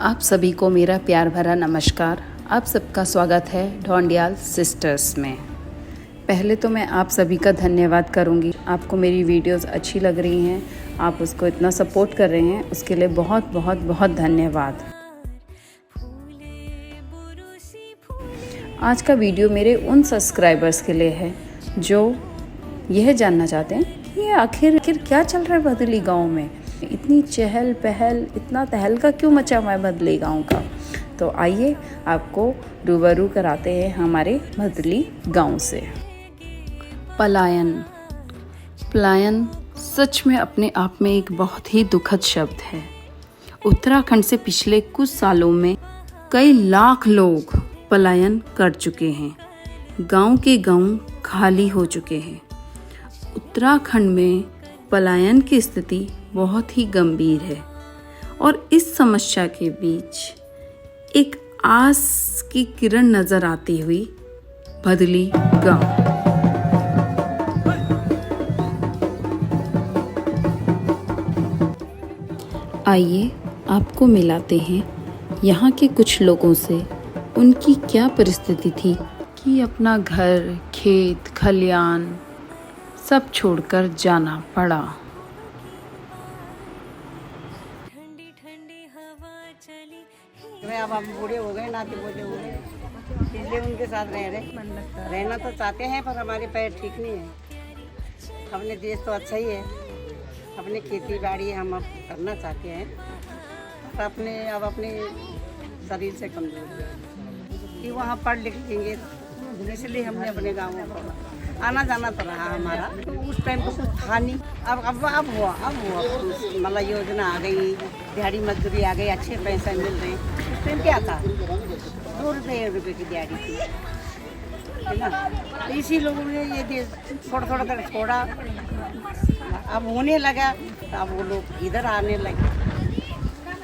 आप सभी को मेरा प्यार भरा नमस्कार। आप सबका स्वागत है ढोंडियाल सिस्टर्स में। पहले तो मैं आप सभी का धन्यवाद करूंगी। आपको मेरी वीडियोस अच्छी लग रही हैं, आप उसको इतना सपोर्ट कर रहे हैं, उसके लिए बहुत बहुत बहुत धन्यवाद। आज का वीडियो मेरे उन सब्सक्राइबर्स के लिए है जो यह जानना चाहते हैं कि आखिर क्या चल रहा है भदली गांव में। इतनी चहल पहल, इतना तहलका क्यों मचा हुआ है भदली गांव का। तो आइए आपको रूबरू कराते हैं हमारे भदली गांव से। पलायन सच में अपने आप में एक बहुत ही दुखद शब्द है। उत्तराखंड से पिछले कुछ सालों में कई लाख लोग पलायन कर चुके हैं। गांव के गांव खाली हो चुके हैं। उत्तराखंड में पलायन की स्थिति बहुत ही गंभीर है और इस समस्या के बीच एक आस की किरण नजर आती हुई भदली गांव। आइए आपको मिलाते हैं यहाँ के कुछ लोगों से। उनकी क्या परिस्थिति थी कि अपना घर, खेत, खलियान सब छोड़कर जाना पड़ा। अब हम बूढ़े हो गए, नाते पोते हो गए, इसलिए उनके साथ रहना तो चाहते हैं, पर हमारे पैर ठीक नहीं है। अपने देश तो अच्छा ही है, अपने खेती बाड़ी हम अब करना चाहते हैं, पर अपने शरीर से कमजोर है कि वहाँ पढ़ लिख लेंगे, इसलिए हमने अपने गाँव में आना जाना तो रहा हमारा। तो उस टाइम तो कुछ था नहीं, अब हुआ मतलब योजना आ गई, दिहाड़ी मजदूरी आ गई, अच्छे पैसे मिल रहे हैं। उस टाइम क्या था, 2 रुपये की दिहाड़ी थी, है ना। तो इसी लोगों ने ये थोड़ा कर छोड़ा, अब होने लगा, तो अब वो लोग इधर आने लगे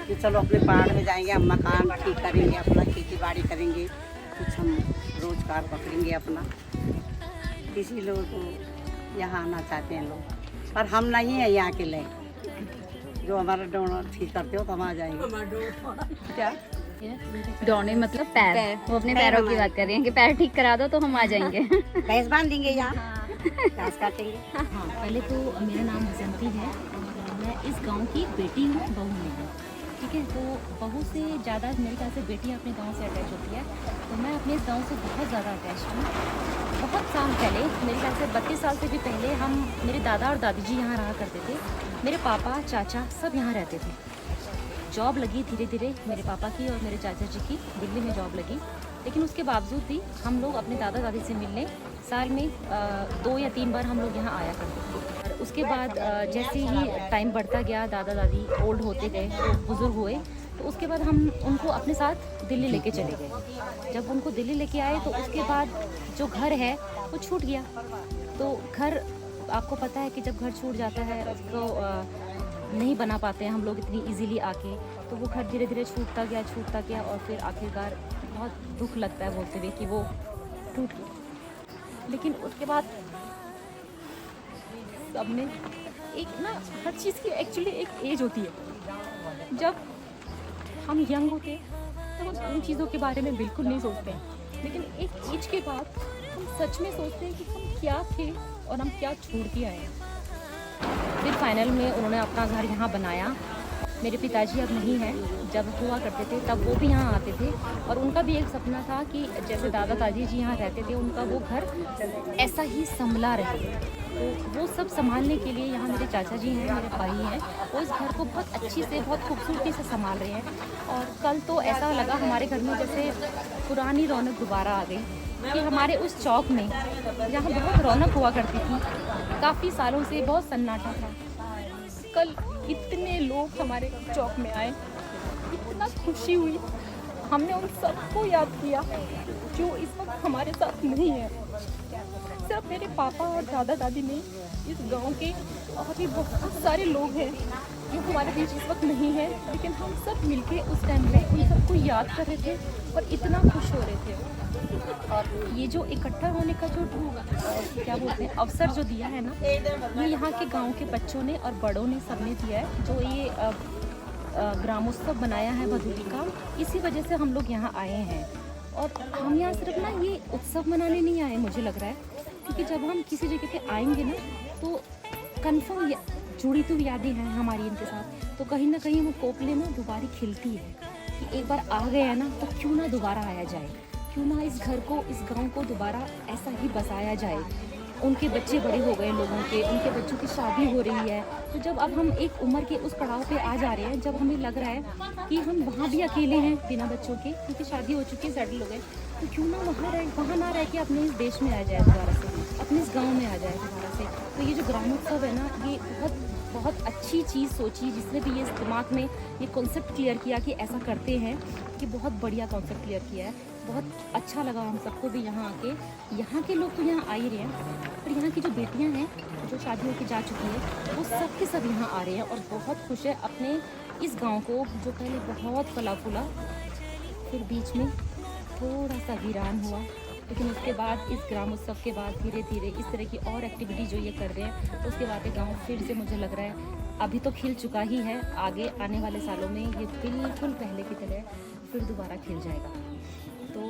कि चलो अपने पहाड़ में जाएंगे, हम मकान ठीक करेंगे, अपना खेती बाड़ी करेंगे, कुछ हम रोजगार पकड़ेंगे अपना। इसी लोग को यहाँ आना चाहते हैं लोग, पर हम नहीं है यहाँ के लिए। जो हमारा डोना ठीक करते हो तो हम आ जाएंगे। क्या डोने मतलब पैर। वो अपने पैरों की बात कर रही हैं कि पैर ठीक करा दो तो हम आ जाएंगे। भैंस बांध देंगे यहाँ, घास काटेंगे। हाँ, पहले तो मेरा नाम बसंती है और मैं इस गांव की बेटी हूँ, बहू नहीं हूँ। ठीक है, तो बहू से ज़्यादा मेरे ख्याल से बेटी अपने गांव से अटैच होती है, तो मैं अपने इस गांव से बहुत ज़्यादा अटैच हूँ। बहुत साल पहले, मेरे ख्याल से 32 साल से भी पहले, मेरे दादा और दादी जी यहाँ रहा करते थे। मेरे पापा, चाचा सब यहाँ रहते थे। जॉब लगी धीरे धीरे मेरे पापा की और मेरे चाचा जी की, दिल्ली में जॉब लगी, लेकिन उसके बावजूद भी हम लोग अपने दादा दादी से मिलने साल में 2 या 3 बार हम लोग यहाँ आया करते थे। और उसके बाद जैसे ही टाइम बढ़ता गया, दादा दादी ओल्ड होते गए, बुज़ुर्ग हुए, तो उसके बाद हम उनको अपने साथ दिल्ली लेके चले गए। जब उनको दिल्ली लेके आए तो उसके बाद जो घर है वो छूट गया। तो घर, आपको पता है कि जब घर छूट जाता है उसको नहीं बना पाते हैं हम लोग इतनी इजीली आके, तो वो घर धीरे धीरे छूटता गया और फिर आखिरकार बहुत दुख लगता है बोलते हुए कि वो टूट गया। लेकिन उसके बाद सबने एक ना, हर चीज़ की एक्चुअली एक एज होती है। जब हम यंग होते हैं तो हम उन चीज़ों के बारे में बिल्कुल नहीं सोचते हैं, लेकिन एक एज के बाद हम सच में सोचते हैं कि हम क्या थे और हम क्या छोड़ के आए। फिर फाइनल में उन्होंने अपना घर यहाँ बनाया। मेरे पिताजी अब नहीं हैं, जब हुआ करते थे तब वो भी यहाँ आते थे, और उनका भी एक सपना था कि जैसे दादा दादी जी यहाँ रहते थे, उनका वो घर ऐसा ही संभला रहे। तो वो सब संभालने के लिए यहाँ मेरे चाचा जी हैं, मेरे भाई हैं, वो इस घर को बहुत अच्छी से, बहुत खूबसूरती से संभाल रहे हैं। और कल तो ऐसा लगा हमारे घर में जैसे पुरानी रौनक दोबारा आ गई, कि हमारे उस चौक में जहाँ बहुत रौनक हुआ करती थी, काफ़ी सालों से बहुत सन्नाटा था, कल इतने लोग हमारे चौक में आए, इतना खुशी हुई। हमने उन सबको याद किया जो इस वक्त हमारे साथ नहीं है। सिर्फ मेरे पापा और दादा दादी नहीं, इस गांव के और भी बहुत सारे लोग हैं जो हमारे बीच इस वक्त नहीं है, लेकिन हम सब मिलके उस टाइम पे उन सबको याद कर रहे थे और इतना खुश हो रहे थे। और ये जो इकट्ठा होने का जो क्या बोलते हैं अवसर जो दिया है ना, ये यहाँ के गांव के बच्चों ने और बड़ों ने सबने दिया है। जो ये ग्रामोत्सव बनाया है भदोही का, इसी वजह से हम लोग यहाँ आए हैं। और हम यहाँ सिर्फ ना ये उत्सव मनाने नहीं आए, मुझे लग रहा है, क्योंकि जब हम किसी जगह पे आएंगे ना तो कन्फर्म जुड़ी तो यादें हैं हमारी इनके साथ, तो कहीं ना कहीं वो कोपले ना दोबारा खिलती है कि एक बार आ गए हैं ना तो क्यों ना दोबारा आया जाए, क्यों ना इस घर को, इस गांव को दोबारा ऐसा ही बसाया जाए। उनके बच्चे बड़े हो गए लोगों के, उनके बच्चों की शादी हो रही है, तो जब अब हम एक उम्र के उस पड़ाव पे आ जा रहे हैं जब हमें लग रहा है कि हम वहाँ भी अकेले हैं बिना बच्चों के, क्योंकि शादी हो चुकी है, सेटल हो गए, तो क्यों ना वहाँ ना रह के अपने इस देश में आ जाए दोबारा से, अपने इस गाँव में आ जाए दोबारा से। तो ये जो ग्रामोत्सव है ना, ये बहुत अच्छी चीज़ सोची, जिसने भी ये दिमाग में ये कॉन्सेप्ट क्लियर किया कि ऐसा करते हैं, कि बहुत बढ़िया कॉन्सेप्ट क्लियर किया है। बहुत अच्छा लगा हम सबको भी यहाँ आके। यहाँ के लोग तो यहाँ आ ही रहे हैं, पर यहाँ की जो बेटियाँ हैं जो शादी होकर जा चुकी है, वो सब के सब यहाँ आ रहे हैं और बहुत खुश है अपने इस गांव को, जो पहले बहुत फला फूला, फिर बीच में थोड़ा सा वीरान हुआ, लेकिन उसके बाद इस ग्रामोत्सव के बाद धीरे धीरे इस तरह की और एक्टिविटी जो ये कर रहे हैं, तो उसके बाद ये गाँव फिर से मुझे लग रहा है अभी तो खिल चुका ही है, आगे आने वाले सालों में ये बिल्कुल पहले की तरह फिर दोबारा खिल जाएगा। तो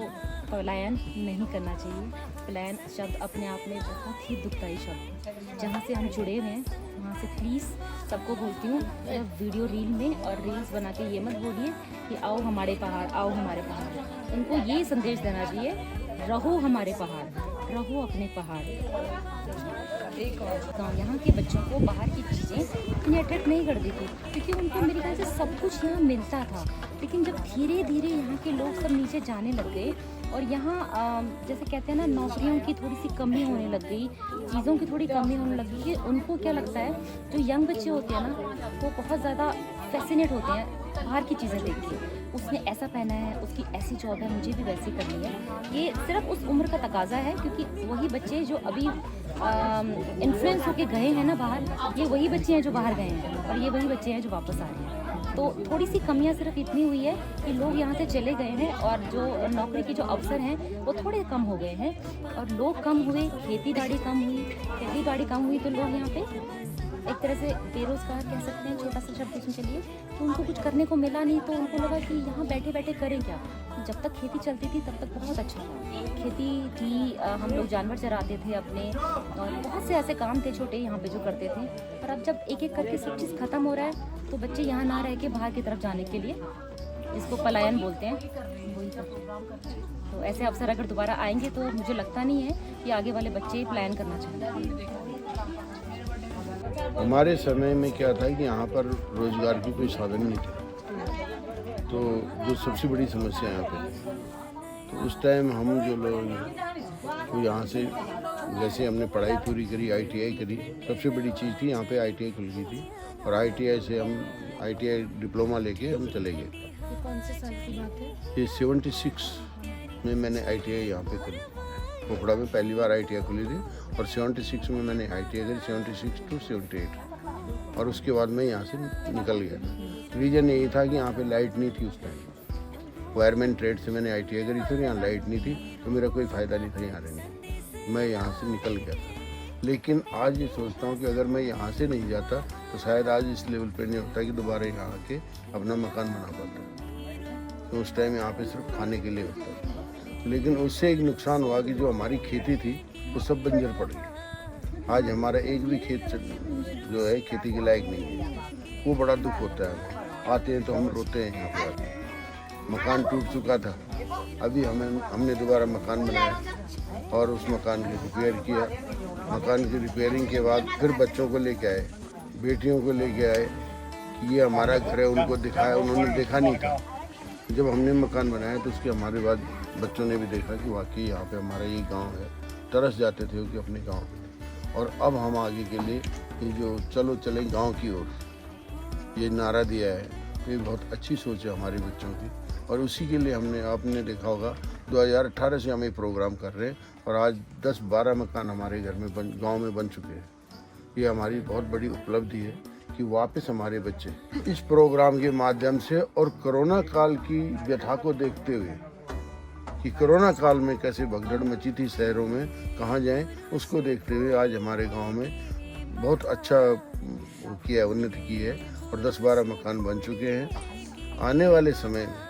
पलायन नहीं करना चाहिए। पलायन शब्द अपने आप में बहुत ही दुखदाई शब्द है। जहाँ से हम जुड़े हुए हैं वहाँ से प्लीज़ सबको बोलती हूँ, वीडियो रील में और रील्स बना के ये मत बोलिए कि आओ हमारे पहाड़, आओ हमारे पहाड़। उनको ये संदेश देना चाहिए, रहो हमारे पहाड़, रहो अपने पहाड़। यहाँ के बच्चों को बाहर की चीज़ें इतनी अट्रैक्ट नहीं करती थी, क्योंकि उनको मेरे ख्याल से सब कुछ यहाँ मिलता था। लेकिन जब धीरे धीरे यहाँ के लोग सब नीचे जाने लग गए और यहाँ जैसे कहते हैं ना, नौकरियों की थोड़ी सी कमी होने लग गई, चीज़ों की थोड़ी कमी होने लग गई, कि उनको क्या लगता है, जो यंग बच्चे होते हैं ना, वो बहुत ज़्यादा फैसिनेट होते हैं बाहर की चीज़ें देख के। उसने ऐसा पहना है, उसकी ऐसी जॉब है, मुझे भी वैसी करनी है। ये सिर्फ उस उम्र का तकाजा है, क्योंकि वही बच्चे जो अभी इन्फ्लुएंस होके गए हैं ना बाहर, ये वही बच्चे हैं जो बाहर गए हैं और ये वही बच्चे हैं जो वापस आ रहे हैं। तो थोड़ी सी कमियां सिर्फ इतनी हुई है कि लोग यहाँ से चले गए हैं और जो नौकरी के जो अवसर हैं वो थोड़े कम हो गए हैं, और लोग कम हुए, खेती बाड़ी कम हुई, तो लोग यहाँ पे एक तरह से बेरोजगार कह सकते हैं, छोटा सा शब्द इसमें चलिए। तो उनको कुछ करने को मिला नहीं, तो उनको लगा कि यहाँ बैठे बैठे करें क्या। जब तक खेती चलती थी तब तक बहुत अच्छा था, खेती थी, हम लोग जानवर चराते थे अपने, और बहुत से ऐसे काम थे छोटे यहाँ पे जो करते थे। पर अब जब एक एक करके सब चीज़ ख़त्म हो रहा है, तो बच्चे यहाँ ना रह के बाहर की तरफ जाने के लिए, जिसको पलायन बोलते हैं, वही करते। तो ऐसे अवसर अगर दोबारा आएंगे तो मुझे लगता नहीं है कि आगे वाले बच्चे प्लान करना चाहेंगे। हमारे समय में क्या था कि यहाँ पर रोजगार की कोई साधन नहीं थे, तो जो सबसे बड़ी समस्या यहाँ पे, तो उस टाइम हम जो लोग तो यहाँ से, जैसे हमने पढ़ाई पूरी करी, ITI करी, सबसे बड़ी चीज़ थी यहाँ पे ITI खुल गई थी, और ITI से हम ITI डिप्लोमा लेके हम चले गए। कौन से साल की बात है? ये 76 में मैंने ITI यहाँ पे करी, पोखड़ा में पहली बार ITI खुली थी, और 76 में मैंने ITI करी, 76 to 78, और उसके बाद मैं यहाँ से निकल गया। रीज़न यही था कि यहाँ पे लाइट नहीं थी उस टाइम। वायरमैन ट्रेड से मैंने ITI करी थी, यहाँ लाइट नहीं थी, तो मेरा कोई फ़ायदा नहीं था यहाँ रहने, मैं यहाँ से निकल गया था। लेकिन आज ये सोचता हूँ कि अगर मैं यहाँ से नहीं जाता तो शायद आज इस लेवल पे नहीं होता कि दोबारा यहाँ आके अपना मकान बना पाता। तो उस टाइम यहाँ पे सिर्फ खाने के लिए होता था, लेकिन उससे एक नुकसान हुआ कि जो हमारी खेती थी वो सब बंजर पड़ गई। आज हमारा एक भी खेत जो है खेती के लायक नहीं है, वो बड़ा दुख होता है। आते हैं तो हम रोते हैं यहाँ पे आते। मकान टूट चुका था, अभी हमने दोबारा मकान बनाया और उस मकान की रिपेयर किया। मकान की रिपेयरिंग के बाद फिर बच्चों को लेके आए, बेटियों को लेके आए कि ये हमारा घर है, उनको दिखाया, उन्होंने देखा नहीं था। जब हमने मकान बनाया तो उसके हमारे बाद बच्चों ने भी देखा कि वाकई यहाँ पे हमारा ये गांव है, तरस जाते थे कि अपने गांव पे। और अब हम आगे के लिए ये जो चलो चले गांव की ओर ये नारा दिया है, तो ये बहुत अच्छी सोच है हमारे बच्चों की, और उसी के लिए आपने देखा होगा 2018 से हम ये प्रोग्राम कर रहे हैं, और आज 10-12 मकान हमारे घर में गांव में बन चुके हैं। ये हमारी बहुत बड़ी उपलब्धि है कि वापस हमारे बच्चे इस प्रोग्राम के माध्यम से, और कोरोना काल की व्यथा को देखते हुए कि कोरोना काल में कैसे भगदड़ मची थी शहरों में, कहाँ जाएं, उसको देखते हुए आज हमारे गांव में बहुत अच्छा किया, उन्नति की है। और 10-12 मकान बन चुके हैं। आने वाले समय में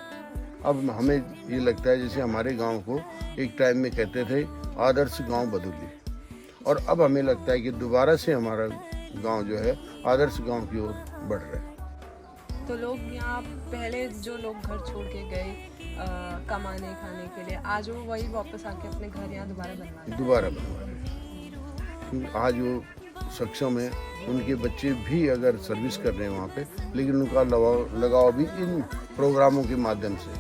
अब हमें ये लगता है जैसे हमारे गांव को एक टाइम में कहते थे आदर्श गांव बदौली, और अब हमें लगता है कि दोबारा से हमारा गांव जो है आदर्श गांव की ओर बढ़ रहा है। तो लोग यहाँ पहले जो लोग घर छोड़ के गए कमाने खाने के लिए, आज वो वही वापस आके अपने घर यहाँ दोबारा बनवा रहे हैं। आज वो सक्षम है, उनके बच्चे भी अगर सर्विस कर रहे हैं वहाँ पे, लेकिन उनका लगाव भी इन प्रोग्रामों के माध्यम से,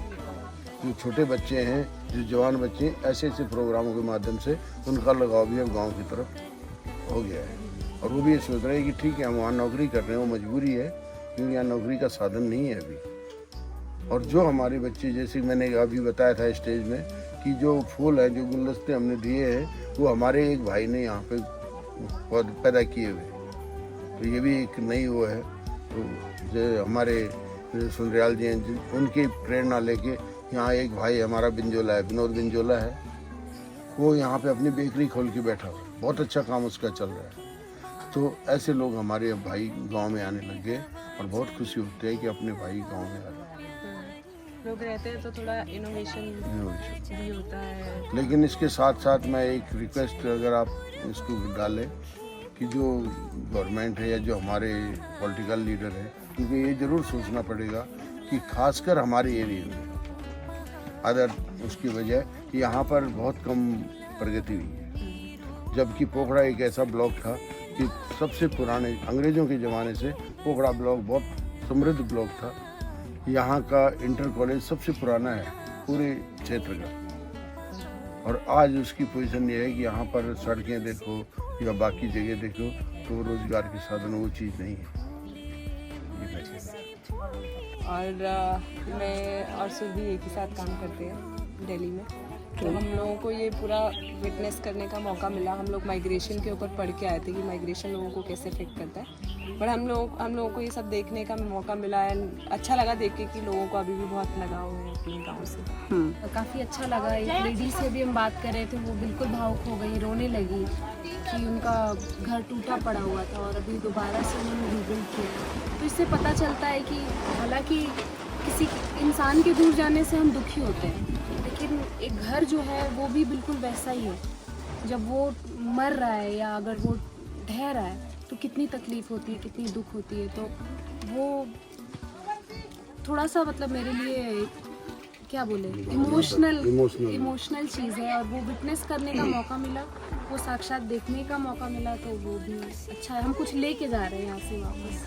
जो छोटे बच्चे हैं, जो जवान बच्चे हैं, ऐसे ऐसे प्रोग्रामों के माध्यम से उनका लगाव भी अब गाँव की तरफ हो गया है। और वो भी ये सोच रहे हैं कि ठीक है हम वहाँ नौकरी कर रहे हैं, वो मजबूरी है क्योंकि यहाँ नौकरी का साधन नहीं है अभी। और जो हमारे बच्चे, जैसे मैंने अभी बताया था स्टेज में, कि जो फूल है, जो गुलदस्ते हमने दिए हैं, वो हमारे एक भाई ने यहाँ पे पैदा किए हुए, तो ये भी एक नई वो है। तो जो हमारे सुंदरयाल जी हैं, उनकी प्रेरणा लेके यहाँ एक भाई हमारा बिंजोला है, विनोद बिंजोला है, वो यहाँ पे अपनी बेकरी खोल के बैठा हुआ है, बहुत अच्छा काम उसका चल रहा है। तो ऐसे लोग हमारे भाई गांव में आने लग गए और बहुत खुशी होती है कि अपने भाई गांव में आ रहे हैं। लोग रहते हैं तो थोड़ा इनोवेशन भी होता है। लेकिन इसके साथ साथ मैं एक रिक्वेस्ट, अगर आप इसको डालें कि जो गवर्नमेंट है या जो हमारे पॉलिटिकल लीडर है, उनको ये ज़रूर सोचना पड़ेगा कि खासकर हमारे एरिया में अदर उसकी वजह कि यहाँ पर बहुत कम प्रगति हुई है, जबकि पोखड़ा एक ऐसा ब्लॉक था कि सबसे पुराने अंग्रेज़ों के ज़माने से पोखड़ा ब्लॉक बहुत समृद्ध ब्लॉक था। यहाँ का इंटर कॉलेज सबसे पुराना है पूरे क्षेत्र का, और आज उसकी पोजीशन ये है कि यहाँ पर सड़कें देखो या बाकी जगह देखो तो रोज़गार के साधन वो चीज़ नहीं है। और मैं और सुरभि एक ही साथ काम करते हैं दिल्ली में, तो हम लोगों को ये पूरा विटनेस करने का मौका मिला। हम लोग माइग्रेशन के ऊपर पढ़ के आए थे कि माइग्रेशन लोगों को कैसे अफेक्ट करता है, पर हम लोगों को ये सब देखने का मौका मिला एंड अच्छा लगा देख के कि लोगों को अभी भी बहुत लगाव है अपने गाँव से। काफ़ी अच्छा लगा। एक लेडी से भी हम बात कर रहे थे, वो बिल्कुल भावुक हो गई, रोने लगी कि उनका घर टूटा पड़ा हुआ था और अभी दोबारा से उन्होंने रीबिल्ड किया। तो इससे पता चलता है कि हालांकि किसी इंसान के दूर जाने से हम दुखी होते हैं, लेकिन एक घर जो है वो भी बिल्कुल वैसा ही है। जब वो मर रहा है या अगर वो ढह रहा है तो कितनी तकलीफ़ होती है, कितनी दुख होती है। तो वो थोड़ा सा मतलब मेरे लिए क्या बोले इमोशनल चीज़ है, और वो विटनेस करने का मौका मिला, वो साक्षात देखने का मौका मिला, तो वो भी अच्छा है। हम कुछ लेके जा रहे हैं यहाँ से वापस।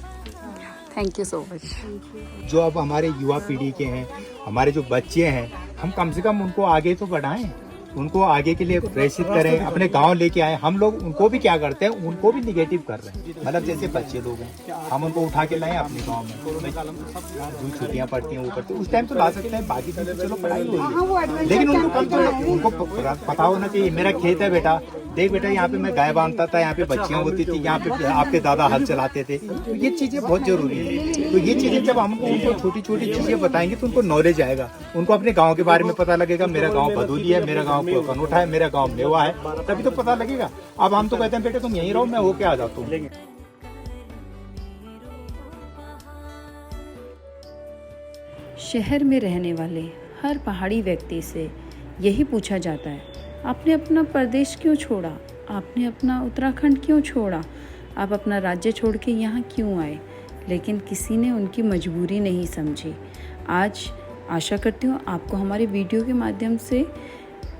Thank you so much. जो अब हमारे युवा पीढ़ी के हैं, हमारे जो बच्चे हैं, हम कम से कम उनको आगे तो बढ़ाएं, उनको आगे के लिए प्रेरित करें, अपने गांव लेके आए। हम लोग उनको भी क्या करते हैं, उनको भी निगेटिव कर रहे हैं। मतलब जैसे बच्चे लोग हैं, हम उनको उठा के लाएं अपने गांव में, जो छुट्टियां पड़ती हैं वो करते हैं, उस टाइम तो ला सकते हैं, बाकी दिन चलो पढ़ाई होगी, लेकिन उनको कम तो उनको पता होना चाहिए मेरा खेत है बेटा, देख बेटा यहाँ पे मैं गाय बांधता था, यहाँ पे बच्चियाँ होती थी, यहाँ पे आपके दादा हल चलाते थे। तो ये चीज़ें बहुत जरूरी है। तो ये चीज़ें जब हम उनको छोटी छोटी चीज़ें बताएंगे तो उनको नॉलेज आएगा, उनको अपने गांव के बारे में पता लगेगा। मेरा गांव भदोली है, मेरा गांव कनोठा है, मेरा गांव मेवा है, तभी तो पता लगेगा। अब हम तो कहते हैं बेटे तुम यहीं रहो, मैं होके आ जाता हूँ। शहर में रहने वाले हर पहाड़ी व्यक्ति से यही पूछा जाता है, आपने अपना प्रदेश क्यों छोड़ा, आपने अपना उत्तराखंड क्यों छोड़ा, आप अपना राज्य छोड़ के यहाँ क्यों आए। लेकिन किसी ने उनकी मजबूरी नहीं समझी। आज आशा करती हूँ आपको हमारी वीडियो के माध्यम से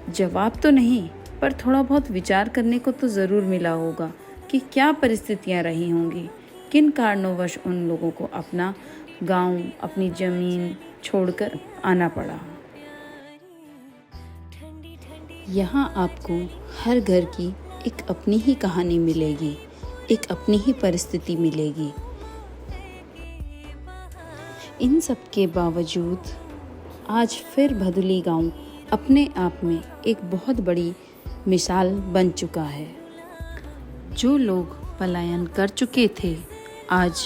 जवाब तो नहीं पर थोड़ा बहुत विचार करने को तो ज़रूर मिला होगा कि क्या परिस्थितियाँ रही होंगी, किन कारणोंवश उन लोगों को अपना गांव, अपनी ज़मीन छोड़कर आना पड़ा। यहाँ आपको हर घर की एक अपनी ही कहानी मिलेगी, एक अपनी ही परिस्थिति मिलेगी। इन सब के बावजूद आज फिर भदोली गांव अपने आप में एक बहुत बड़ी मिसाल बन चुका है। जो लोग पलायन कर चुके थे, आज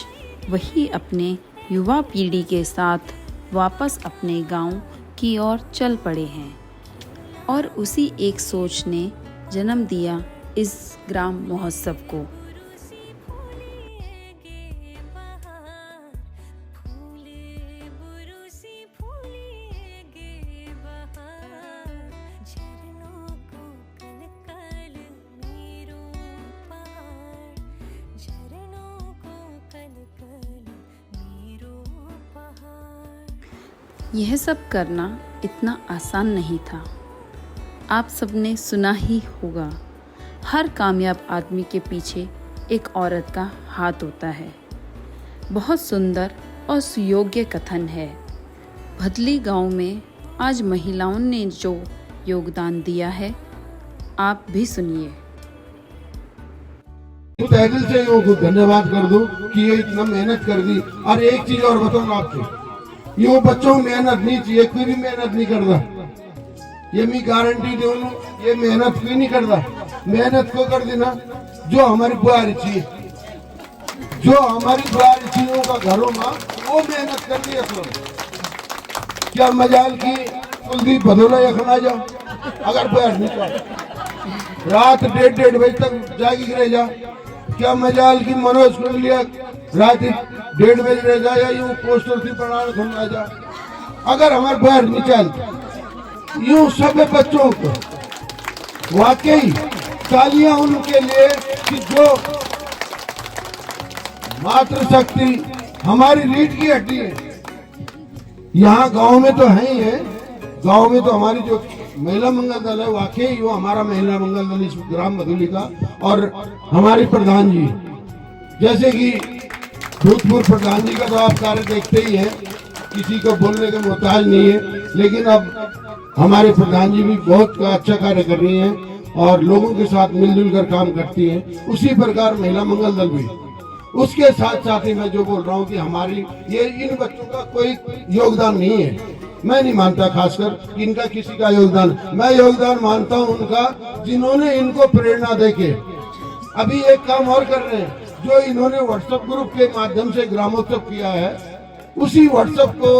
वही अपने युवा पीढ़ी के साथ वापस अपने गांव की ओर चल पड़े हैं, और उसी एक सोच ने जन्म दिया इस ग्राम महोत्सव को। यह सब करना इतना आसान नहीं था। आप सबने सुना ही होगा, हर कामयाब आदमी के पीछे एक औरत का हाथ होता है। बहुत सुंदर और सुयोग्य कथन है। भदली गांव में आज महिलाओं ने जो योगदान दिया है, आप भी सुनिए। तहे दिल से को धन्यवाद कर दूं कि ये इतना मेहनत कर दी। और एक चीज और बताऊं आपको, ये बच्चों को मेहनत नहीं चाहिए, कोई भी मेहनत नहीं करता। ये मैं गारंटी दूं, ये मेहनत कोई नहीं करता। मेहनत को कर देना जो हमारी बुआरी चाहिए, जो हमारी बुआरी चाहिए का घरों में वो मेहनत कर दी। क्या मजाल की कुलदीप भदौला यखना जाओ, अगर बुआर नहीं तो रात 1:30 बजे तक जागी रह जा। क्या मजाल की मनोज कुंडलिया रात 1:30 बजे रह जाए, यूं पोस्टर से बनाने घूमना जा। अगर हमारे बाहर नहीं चल, यूं सब बच्चों को वाकई तालियां उनके लिए कि जो मातृशक्ति हमारी रीढ़ की हड्डी है। यहाँ गांव में तो है ही है, गांव में तो हमारी जो महिला मंगल दल है, वाकई वो हमारा महिला मंगल दल इस ग्राम भदोली का। और हमारी प्रधान जी, जैसे कि भूतपूर्व प्रधान जी का तो आप कार्य देखते ही हैं, किसी को बोलने का मोहताज नहीं है। लेकिन अब हमारे प्रधान जी भी बहुत अच्छा कार्य कर रही हैं और लोगों के साथ मिलजुल कर काम करती हैं। उसी प्रकार महिला मंगल दल भी, उसके साथ साथ ही मैं जो बोल रहा हूँ कि हमारी ये इन बच्चों का कोई योगदान नहीं है। मैं नहीं मानता खासकर कि इनका किसी का योगदान, मैं योगदान मानता हूं उनका जिन्होंने इनको प्रेरणा देके अभी एक काम और कर रहे हैं, जो इन्होंने व्हाट्सएप ग्रुप के माध्यम से ग्रामोत्सव किया है, उसी व्हाट्सएप को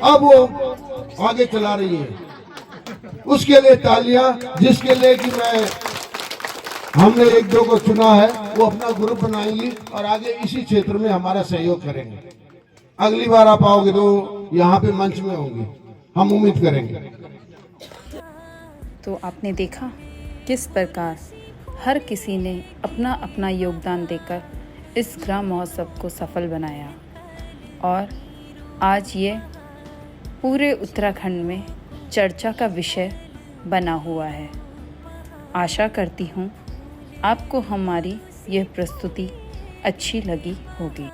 अब वो आगे चला रही है। उसके लिए तालियां, जिसके लिए कि हमने 1-2 को चुना है, वो अपना ग्रुप बनाएंगी और आगे इसी क्षेत्र में हमारा सहयोग करेंगे। अगली बार आप आओगे तो यहाँ पे मंच में होंगे, हम उम्मीद करेंगे। तो आपने देखा किस प्रकार हर किसी ने अपना अपना योगदान देकर इस ग्राम महोत्सव को सफल बनाया और आज ये पूरे उत्तराखंड में चर्चा का विषय बना हुआ है। आशा करती हूँ आपको हमारी यह प्रस्तुति अच्छी लगी होगी।